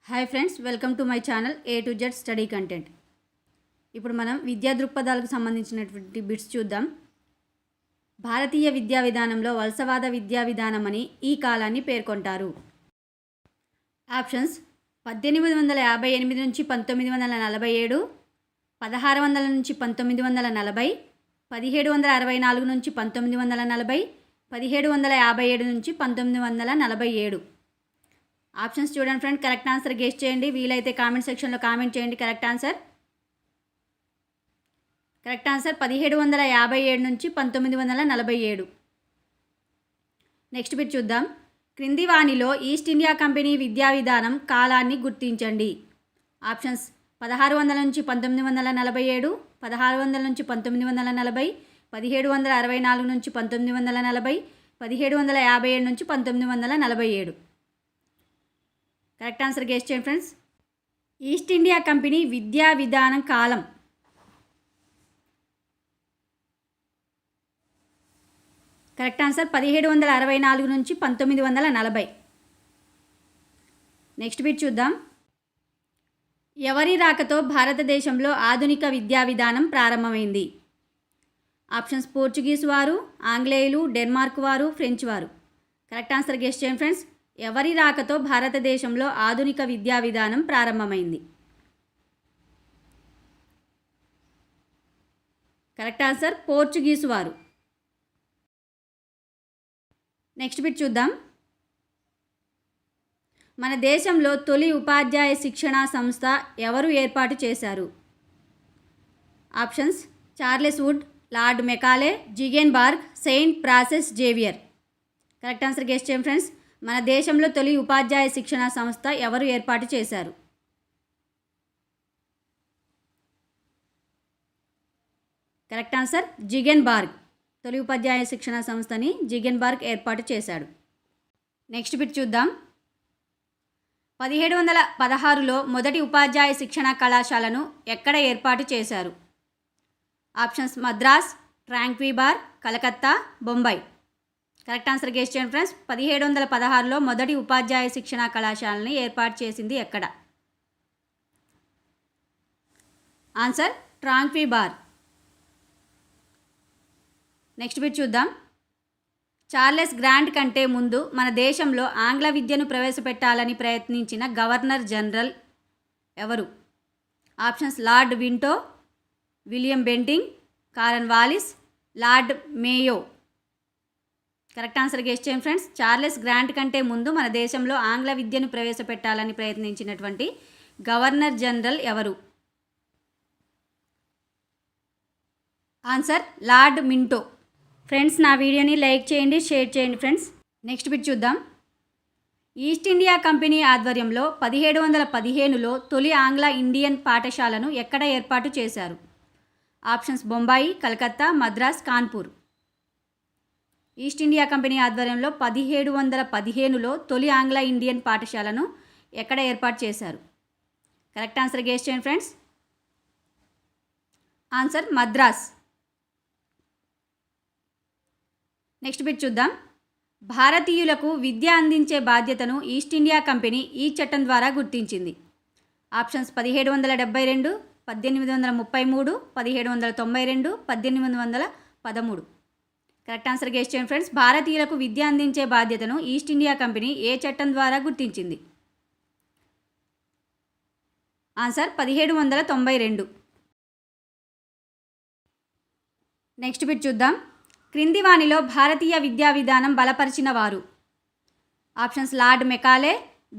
Hi friends, welcome to my channel A to Z study content. ఇప్పుడు మనం విద్యా దృక్పథాలకు సంబంధించినటువంటి బిట్స్ చూద్దాం. భారతీయ విద్యా విధానంలో వలసవాద విద్యా విధానం అని ఈ కాలాన్ని పేర్కొంటారు. ఆప్షన్స్: 1858 నుంచి 1947, 1600 నుంచి 1940, 1764 నుంచి 1940, 1757 నుంచి 1947. ఆప్షన్స్ చూడండి ఫ్రెండ్. కరెక్ట్ ఆన్సర్ గెస్ చేయండి. వీలైతే కామెంట్ సెక్షన్లో కామెంట్ చేయండి కరెక్ట్ ఆన్సర్. 1757 నుంచి 1947. నెక్స్ట్ బిట్ చూద్దాం. క్రింది వాణిలో ఈస్ట్ ఇండియా కంపెనీ విద్యా విధానం కాలాన్ని గుర్తించండి. ఆప్షన్స్: 1600 నుంచి 1947, 1600 నుంచి 1940, 1764 నుంచి 1940, 1757 నుంచి 1947. కరెక్ట్ ఆన్సర్ గెస్ చేయండి ఫ్రెండ్స్. ఈస్ట్ ఇండియా కంపెనీ విద్యా విధానం కాలం కరెక్ట్ ఆన్సర్ 1764 నుంచి 1940. నెక్స్ట్ బిట్ చూద్దాం. ఎవరి రాకతో భారతదేశంలో ఆధునిక విద్యా విధానం ప్రారంభమైంది? ఆప్షన్స్: పోర్చుగీస్ వారు, ఆంగ్లేయులు, డెన్మార్క్ వారు, ఫ్రెంచ్ వారు. కరెక్ట్ ఆన్సర్ గెస్ చేయండి ఫ్రెండ్స్. ఎవరి రాకతో భారతదేశంలో ఆధునిక విద్యా విధానం ప్రారంభమైంది? కరెక్ట్ ఆన్సర్ పోర్చుగీస్ వారు. నెక్స్ట్ బిట్ చూద్దాం. మన దేశంలో తొలి ఉపాధ్యాయ శిక్షణా సంస్థ ఎవరు ఏర్పాటు చేశారు? Options: Charles Wood, lord Macaulay, Ziegenbalg, Saint Francis Xavier. Correct answer guess చేయండి ఫ్రెండ్స్. మన దేశంలో తొలి ఉపాధ్యాయ శిక్షణా సంస్థ ఎవరు ఏర్పాటు చేశారు? Correct answer Ziegenbalg. తొలి ఉపాధ్యాయ శిక్షణా సంస్థని జిగెన్బార్గ్ ఏర్పాటు చేశాడు. నెక్స్ట్ బిట్ చూద్దాం. 1716లో మొదటి ఉపాధ్యాయ శిక్షణా కళాశాలను ఎక్కడ ఏర్పాటు చేశారు? Options: Madras, Tranquebar, Calcutta, Bombay. Correct answer guess చేయండి ఫ్రెండ్స్. 1716లో మొదటి ఉపాధ్యాయ శిక్షణా కళాశాలని ఏర్పాటు చేసింది ఎక్కడ? ఆన్సర్: ట్రాంక్వీబార్. నెక్స్ట్ బిట్ చూద్దాం. చార్లెస్ గ్రాంట్ కంటే ముందు మన దేశంలో ఆంగ్ల విద్యను ప్రవేశపెట్టాలని ప్రయత్నించిన గవర్నర్ జనరల్ ఎవరు? Options: Lord Minto, William Bentinck, Cornwallis, Lord Mayo. Correct answer guess చేయండి ఫ్రెండ్స్. చార్లెస్ గ్రాంట్ కంటే ముందు మన దేశంలో ఆంగ్ల విద్యను ప్రవేశపెట్టాలని ప్రయత్నించినటువంటి గవర్నర్ జనరల్ ఎవరు? Answer: Lord Minto. ఫ్రెండ్స్, నా వీడియోని లైక్ చేయండి, షేర్ చేయండి ఫ్రెండ్స్. నెక్స్ట్ బిట్ చూద్దాం. ఈస్ట్ ఇండియా కంపెనీ ఆధ్వర్యంలో 1715లో తొలి ఆంగ్ల ఇండియన్ పాఠశాలను ఎక్కడ ఏర్పాటు చేశారు? Options: Bombay, Calcutta, Madras, Kanpur. East India company ఆధ్వర్యంలో 1715లో తొలి ఆంగ్ల ఇండియన్ పాఠశాలను ఎక్కడ ఏర్పాటు చేశారు? కరెక్ట్ ఆన్సర్ గెస్ చేయండి friends. Answer: Madras. Next bit చూద్దాం. భారతీయులకు విద్య అందించే బాధ్యతను ఈస్ట్ ఇండియా కంపెనీ ఈ చట్టం ద్వారా గుర్తించింది. ఆప్షన్స్: 1772, 1833, 1792, 1813. కరెక్ట్ ఆన్సర్ గెస్ చేయండి ఫ్రెండ్స్. భారతీయులకు విద్య అందించే బాధ్యతను ఈస్ట్ ఇండియా కంపెనీ ఏ చట్టం ద్వారా గుర్తించింది? ఆన్సర్: 1792. నెక్స్ట్ బిట్ చూద్దాం. క్రింది వాణిలో భారతీయ విద్యా విధానం బలపరిచిన వారు? Options: lord Macaulay,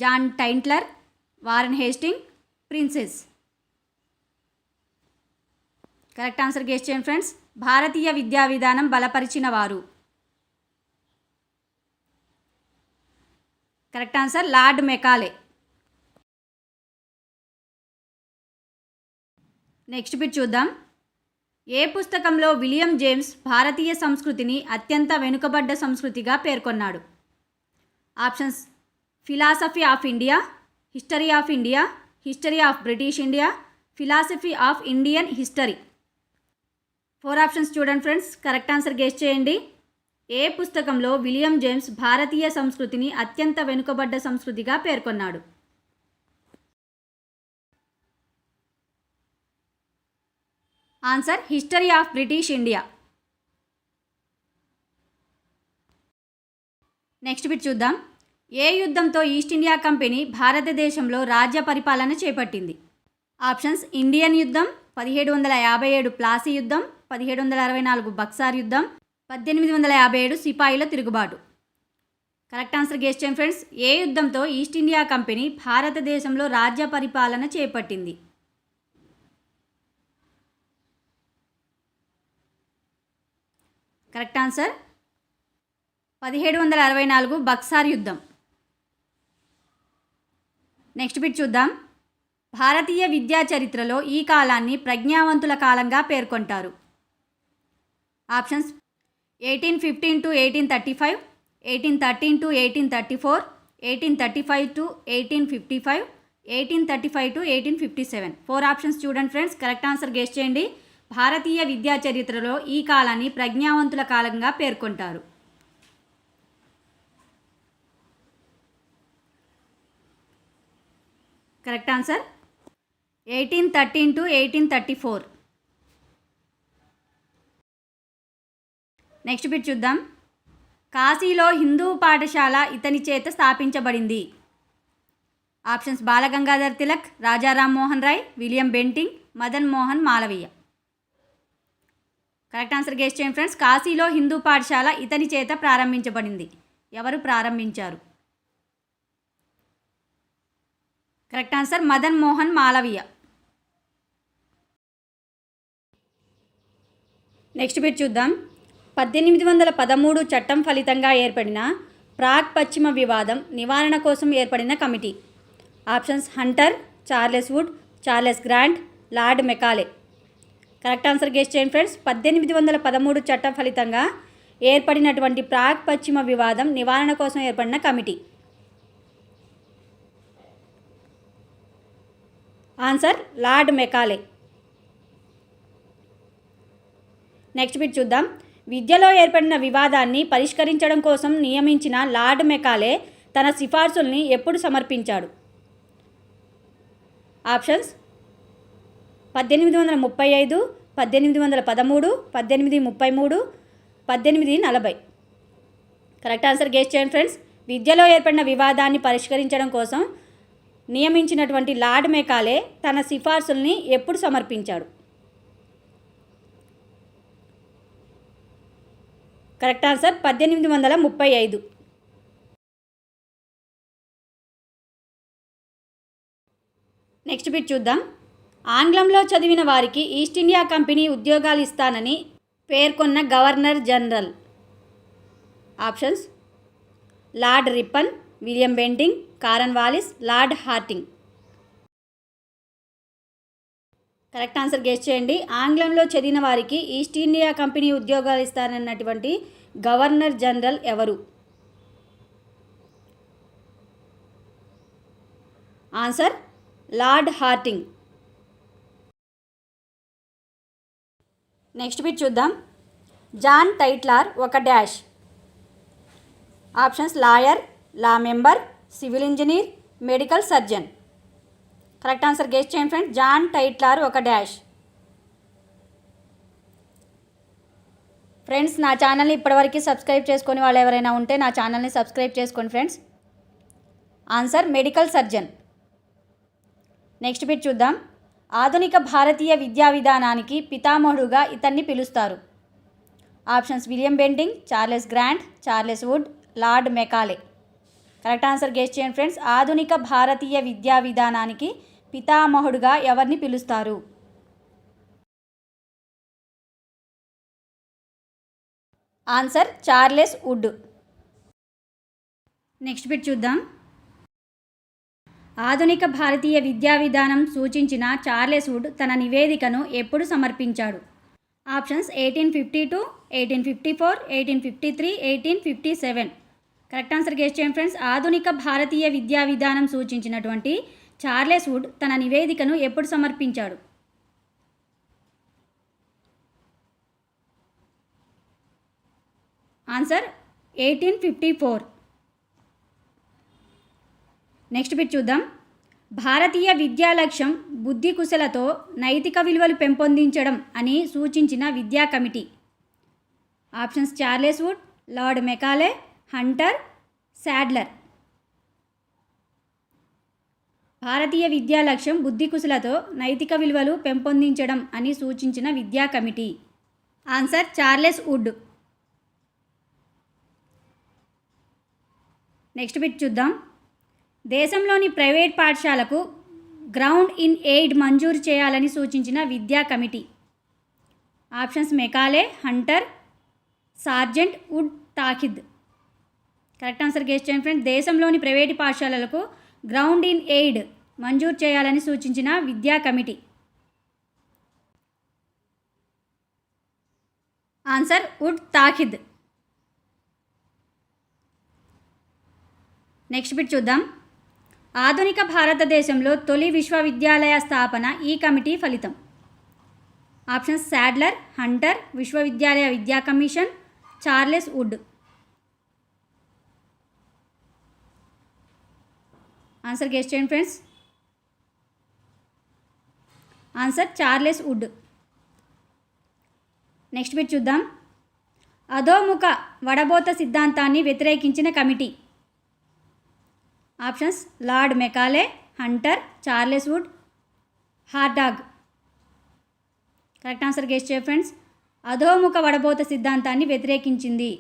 John Tytler, Warren Hastings, Prinsep. Correct answer guess చేయండి ఫ్రెండ్స్. భారతీయ విద్యా విధానం బలపరిచిన వారు? Correct answer Lord Macaulay. Next bit చూద్దాం. ఏ పుస్తకంలో విలియం జేమ్స్ భారతీయ సంస్కృతిని అత్యంత వెనుకబడ్డ సంస్కృతిగా పేర్కొన్నాడు? Options: philosophy of India, history of India, history of British India, philosophy of Indian history. 4 options చూడండి ఫ్రెండ్స్. కరెక్ట్ ఆన్సర్ గెస్ చేయండి. ఏ పుస్తకంలో విలియం జేమ్స్ భారతీయ సంస్కృతిని అత్యంత వెనుకబడ్డ సంస్కృతిగా పేర్కొన్నాడు? Answer history of British India. Next bit చూద్దాం. ఏ యుద్ధంతో ఈస్ట్ ఇండియా కంపెనీ భారతదేశంలో రాజ్య పరిపాలన చేపట్టింది? ఆప్షన్స్: ఇండియన్ యుద్ధం, 1757 ప్లాసీ యుద్ధం, 1764 బక్సార్ యుద్ధం, 1857 సిపాయిల తిరుగుబాటు. కరెక్ట్ ఆన్సర్ గెస్ చేయండి ఫ్రెండ్స్. ఏ యుద్ధంతో ఈస్ట్ ఇండియా కంపెనీ భారతదేశంలో రాజ్య పరిపాలన చేపట్టింది? కరెక్ట్ ఆన్సర్ 1764 బక్సార్ యుద్ధం. నెక్స్ట్ బిట్ చూద్దాం. భారతీయ విద్యా చరిత్రలో ఈ కాలాన్ని ప్రజ్ఞావంతుల కాలంగా పేర్కొంటారు. Options: 1815 to 1835, 1813 to 1834, 1835 to 1855, 1835 to 1857. 4 options చూడండి ఫ్రెండ్స్. కరెక్ట్ ఆన్సర్ గెస్ చేయండి. భారతీయ విద్యా చరిత్రలో ఈ కాలాన్ని ప్రజ్ఞావంతుల కాలంగా పేర్కొంటారు. Correct answer 1813 to 1834. Next bit చూద్దాం. కాశీలో హిందూ పాఠశాల ఇతని చేత స్థాపించబడింది. Options: Balgangadhar Tilak, Raja Rammohan Roy, William Bentinck, Madan Mohan Malaviya. Correct answer guess చేయండి ఫ్రెండ్స్. కాశీలో హిందూ పాఠశాల ఇతని చేత ప్రారంభించబడింది. ఎవరు ప్రారంభించారు? Correct answer Madan Mohan Malaviya. Next bit చూద్దాం. 1813 చట్టం ఫలితంగా ఏర్పడిన ప్రాగ్ పశ్చిమ వివాదం నివారణ కోసం ఏర్పడిన committee. Options: Hunter, Charles would, Charles grant, lord Macaulay. Correct answer guess చేయండి ఫ్రెండ్స్. 1813 చట్టం ఫలితంగా ఏర్పడినటువంటి ప్రాగ్ పశ్చిమ వివాదం నివారణ కోసం ఏర్పడిన committee. Answer Lord Macaulay. Next bit చూద్దాం. విద్యలో ఏర్పడిన వివాదాన్ని పరిష్కరించడం కోసం నియమించిన లార్డ్ మెకాలే తన సిఫార్సుల్ని ఎప్పుడు సమర్పించాడు? ఆప్షన్స్: 1835, 1813, 1833, 1840. కరెక్ట్ ఆన్సర్ గెస్ చేయండి ఫ్రెండ్స్. విద్యలో ఏర్పడిన వివాదాన్ని పరిష్కరించడం కోసం నియమించినటువంటి లార్డ్ మెకాలే తన సిఫార్సుల్ని ఎప్పుడు సమర్పించాడు? Correct answer 1835. నెక్స్ట్ బిట్ చూద్దాం. ఆంగ్లంలో చదివిన వారికి ఈస్ట్ ఇండియా కంపెనీ ఉద్యోగాలు ఇస్తానని పేర్కొన్న governor general. Options: lord Ripon, William Bentinck, Cornwallis, lord Hardinge. Correct answer guess చేయండి. ఆంగ్లంలో చదివిన వారికి ఈస్ట్ ఇండియా కంపెనీ ఉద్యోగాలు ఇస్తానన్నటువంటి గవర్నర్ జనరల్ ఎవరు? Answer lord Hardinge. Next bit చూద్దాం. జాన్ టైట్లర్ ఒక dash. Options: lawyer, law member, civil engineer, medical surgeon. Correct answer guess చేయండి ఫ్రెండ్స్. జాన్ టైట్లర్ ఒక డాష్. ఫ్రెండ్స్, నా ఛానల్ని ఇప్పటివరకు సబ్స్క్రైబ్ చేసుకొని వాళ్ళు ఎవరైనా ఉంటే నా ఛానల్ని సబ్స్క్రైబ్ చేసుకోండి friends. Answer medical surgeon. Next bit చూద్దాం. ఆధునిక భారతీయ విద్యా విధానానికి పితామహుడుగా ఇతన్ని పిలుస్తారు. Options: William Bentinck, Charles grant, Charles Wood, lord Macaulay. Correct answer guess చేయండి ఫ్రెండ్స్. ఆధునిక భారతీయ విద్యా విధానానికి పితామహుడుగా ఎవరిని పిలుస్తారు? Answer Charles Wood. Next bit చూద్దాం. ఆధునిక భారతీయ విద్యా విధానం సూచించిన చార్లెస్ వుడ్ తన నివేదికను ఎప్పుడు సమర్పించాడు? ఆప్షన్స్: 1852, 1854, 1853, 1857. కరెక్ట్ ఆన్సర్ గెస్ చేయండి ఫ్రెండ్స్. ఆధునిక భారతీయ విద్యా విధానం సూచించినటువంటి చార్లెస్ వుడ్ తన నివేదికను ఎప్పుడు సమర్పించాడు? ఆన్సర్ 1854. నెక్స్ట్ బిట్ చూద్దాం. భారతీయ విద్యా లక్ష్యం బుద్ధి కుశలతో నైతిక విలువలు పెంపొందించడం అని సూచించిన విద్యా committee. Options Charles Wood, lord Macaulay, Hunter, Sadler. భారతీయ విద్యా లక్ష్యం బుద్ధి కుశలతో నైతిక విలువలు పెంపొందించడం అని సూచించిన విద్యా committee. Answer Charles Wood. Next bit చూద్దాం. దేశంలోని ప్రైవేట్ పాఠశాలకు గ్రౌండ్ ఇన్ ఎయిడ్ మంజూరు చేయాలని సూచించిన విద్యా committee. Options Macaulay, Hunter, Sargent Wood తాకిద్. కరెక్ట్ ఆన్సర్ గెస్ చేయండి ఫ్రెండ్స్. దేశంలోని ప్రైవేటు పాఠశాలలకు గ్రౌండ్ ఇన్ ఎయిడ్ మంజూరు చేయాలని సూచించిన విద్యా కమిటీ. ఆన్సర్ వుడ్ తాకిద్. నెక్స్ట్ బిట్ చూద్దాం. ఆధునిక భారతదేశంలో తొలి విశ్వవిద్యాలయ స్థాపన ఈ కమిటీ ఫలితం. ఆప్షన్స్ శాడ్లర్, హంటర్, విశ్వవిద్యాలయ విద్యా commission, Charles Wood. Answer guess చేయండి friends. Answer Charles Wood. Next bit చూద్దాం. అధోముఖ వడబోత సిద్ధాంతాన్ని వ్యతిరేకించిన committee. Options lord Macaulay, Hunter, Charles Wood, Hartog. Correct answer guess చేయండి ఫ్రెండ్స్. అధోముఖ వడబోత సిద్ధాంతాన్ని వ్యతిరేకించింది.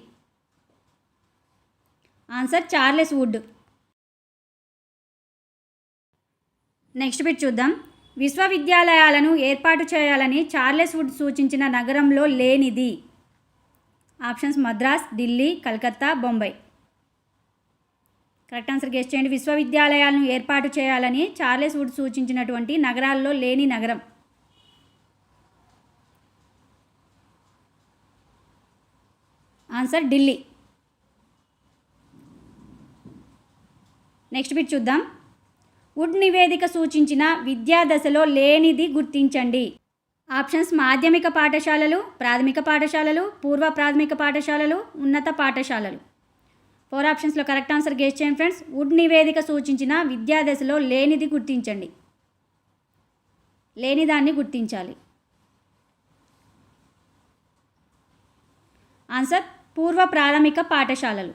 Answer Charles Wood. Next bit చూద్దాం. విశ్వవిద్యాలయాలను ఏర్పాటు చేయాలని చార్లెస్ వుడ్ సూచించిన నగరంలో లేనిది. Options Madras, Delhi, Calcutta, Bombay. Correct answer guess చేయండి. విశ్వవిద్యాలయాలను ఏర్పాటు చేయాలని చార్లెస్ వుడ్ సూచించినటువంటి నగరాల్లో లేని నగరం. ఆన్సర్ ఢిల్లీ. నెక్స్ట్ బిట్ చూద్దాం. వుడ్ నివేదిక సూచించిన విద్యా దశలో లేనిది గుర్తించండి. ఆప్షన్స్ మాధ్యమిక పాఠశాలలు, ప్రాథమిక పాఠశాలలు, పూర్వ ప్రాథమిక పాఠశాలలు, ఉన్నత పాఠశాలలు. 4 ఆప్షన్స్లో కరెక్ట్ ఆన్సర్ గెస్ చేయండి ఫ్రెండ్స్. వుడ్ నివేదిక సూచించిన విద్యా దశలో లేనిది గుర్తించండి. లేనిదాన్ని గుర్తించాలి. ఆన్సర్ పూర్వ ప్రాథమిక పాఠశాలలు.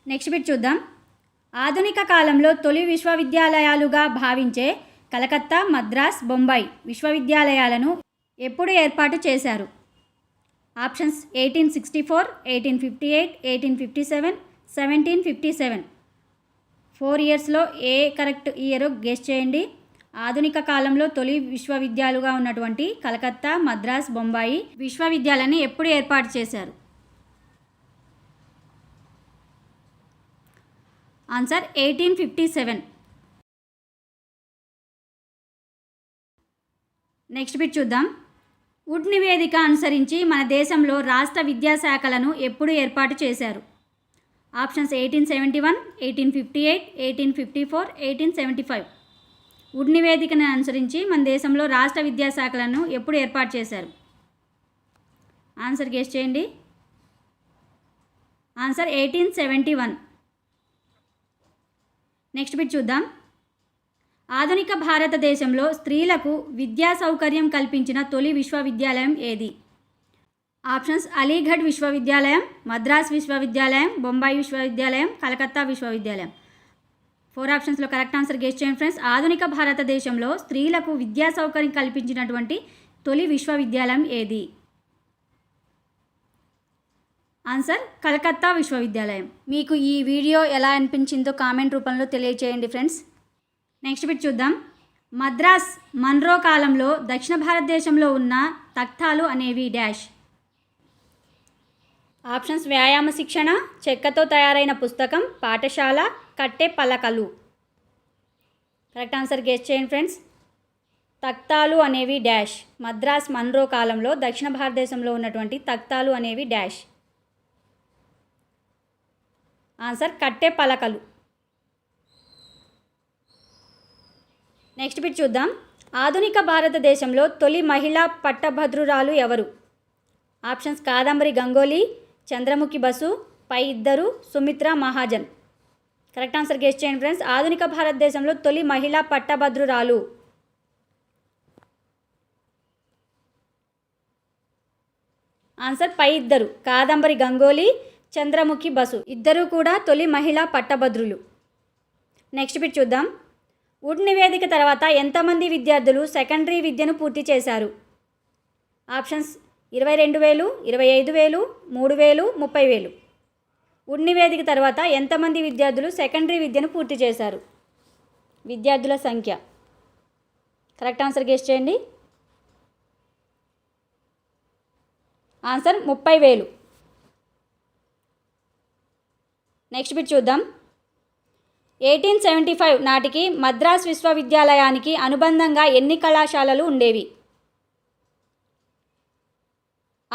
నెక్స్ట్ బిట్ చూద్దాం. ఆధునిక కాలంలో తొలి విశ్వవిద్యాలయాలుగా భావించే కలకత్తా, మద్రాస్, బొంబాయి విశ్వవిద్యాలయాలను ఎప్పుడు ఏర్పాటు చేశారు? ఆప్షన్స్ 1864, 1858, 1857, 1757. 4 ఇయర్స్లో ఏ కరెక్ట్ ఇయర్ గెస్ చేయండి. ఆధునిక కాలంలో తొలి విశ్వవిద్యాలయాలుగా ఉన్నటువంటి కలకత్తా, మద్రాస్, బొంబాయి విశ్వవిద్యాలయాన్ని ఎప్పుడు ఏర్పాటు చేశారు? ఆన్సర్ 1857. నెక్స్ట్ బిట్ చూద్దాం. వుడ్ నివేదిక అనుసరించి మన దేశంలో రాష్ట్ర విద్యాశాఖలను ఎప్పుడు ఏర్పాటు చేశారు? ఆప్షన్స్ 1871, 1858, 1854, 1875. వుడ్ నివేదికను అనుసరించి మన దేశంలో రాష్ట్ర విద్యాశాఖలను ఎప్పుడు ఏర్పాటు చేశారు? ఆన్సర్ గెస్ చేయండి. ఆన్సర్ 1871. నెక్స్ట్ బిట్ చూద్దాం. ఆధునిక భారతదేశంలో స్త్రీలకు విద్యా సౌకర్యం కల్పించిన తొలి విశ్వవిద్యాలయం ఏది? ఆప్షన్స్ అలీగఢ్ విశ్వవిద్యాలయం, మద్రాస్ విశ్వవిద్యాలయం, బొంబాయి విశ్వవిద్యాలయం, కలకత్తా విశ్వవిద్యాలయం. 4 ఆప్షన్స్లో కరెక్ట్ ఆన్సర్ గెస్ చేయండి ఫ్రెండ్స్. ఆధునిక భారతదేశంలో స్త్రీలకు విద్యా సౌకర్యం కల్పించినటువంటి తొలి విశ్వవిద్యాలయం ఏది? ఆన్సర్ కలకత్తా విశ్వవిద్యాలయం. మీకు ఈ వీడియో ఎలా అనిపించిందో కామెంట్ రూపంలో తెలియచేయండి ఫ్రెండ్స్. నెక్స్ట్ బిట్ చూద్దాం. మద్రాస్ మన్రో కాలంలో దక్షిణ భారతదేశంలో ఉన్న తఖ్తాలు అనేవి డాష్. ఆప్షన్స్ వ్యాయామ శిక్షణ, చెక్కతో తయారైన పుస్తకం, పాఠశాల, కట్టె పలకలు. కరెక్ట్ ఆన్సర్ గెస్ చేయండి ఫ్రెండ్స్. తఖ్తాలు అనేవి డాష్. మద్రాస్ మన్రో కాలంలో దక్షిణ భారతదేశంలో ఉన్నటువంటి తఖ్తాలు అనేవి డాష్. ఆన్సర్ కట్టె పలకలు. నెక్స్ట్ బిట్ చూద్దాం. ఆధునిక భారతదేశంలో తొలి మహిళా పట్టభద్రురాలు ఎవరు? ఆప్షన్స్ కాదంబరి గంగోలీ, చంద్రముఖి బసు, పై ఇద్దరు, Sumitra Mahajan. Correct answer guess చేయండి ఫ్రెండ్స్. ఆధునిక భారతదేశంలో తొలి మహిళా పట్టభద్రురాలు. ఆన్సర్ పై ఇద్దరు, కాదంబరి గంగోలీ, చంద్రముఖి బసు. ఇద్దరు కూడా తొలి మహిళా పట్టభద్రులు. నెక్స్ట్ బిట్ చూద్దాం. వుడ్ నివేదిక తర్వాత ఎంతమంది విద్యార్థులు సెకండరీ విద్యను పూర్తి చేశారు? ఆప్షన్స్ 22,000, 25,000, 3,000, 30,000. వుడ్ నివేదిక తర్వాత ఎంతమంది విద్యార్థులు సెకండరీ విద్యను పూర్తి చేశారు? విద్యార్థుల సంఖ్య. కరెక్ట్ ఆన్సర్ గెస్ చేయండి. ఆన్సర్ 30,000. నెక్స్ట్ బిట్ చూద్దాం. 1875 నాటికి మద్రాస్ విశ్వవిద్యాలయానికి అనుబంధంగా ఎన్ని కళాశాలలు ఉండేవి?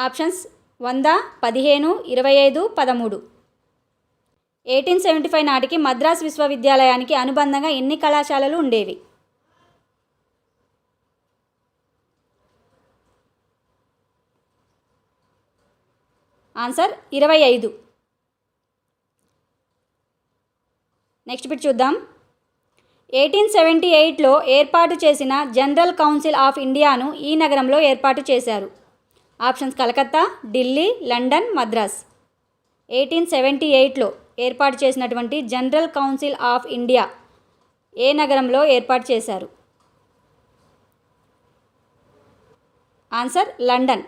ఆప్షన్స్ 100, 15, 25, 13. 1875 నాటికి మద్రాస్ విశ్వవిద్యాలయానికి అనుబంధంగా ఎన్ని కళాశాలలు ఉండేవి? ఆన్సర్ 25. నెక్స్ట్ బిట్ చూద్దాం. 1878లో ఏర్పాటు చేసిన జనరల్ కౌన్సిల్ ఆఫ్ ఇండియాను ఈ నగరంలో ఏర్పాటు చేశారు. Options Calcutta, Delhi, London, Madras. 1878లో ఏర్పాటు చేసినటువంటి జనరల్ కౌన్సిల్ ఆఫ్ ఇండియా ఏ నగరంలో ఏర్పాటు చేశారు? Answer London.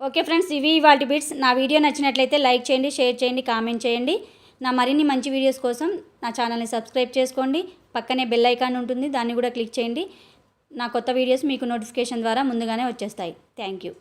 ఓకే ఫ్రెండ్స్, ఇవి ఇవాల్టి బిట్స్. నా వీడియో నచ్చినట్లయితే లైక్ చేయండి, షేర్ చేయండి, కామెంట్ చేయండి. నా మరిన్ని మంచి వీడియోస్ కోసం నా ఛానల్ని సబ్స్క్రైబ్ చేసుకోండి. పక్కనే బెల్ ఐకాన్ ఉంటుంది, దాన్ని కూడా క్లిక్ చేయండి. నా కొత్త వీడియోస్ మీకు నోటిఫికేషన్ ద్వారా ముందుగానే వచ్చేస్తాయి. Thank you.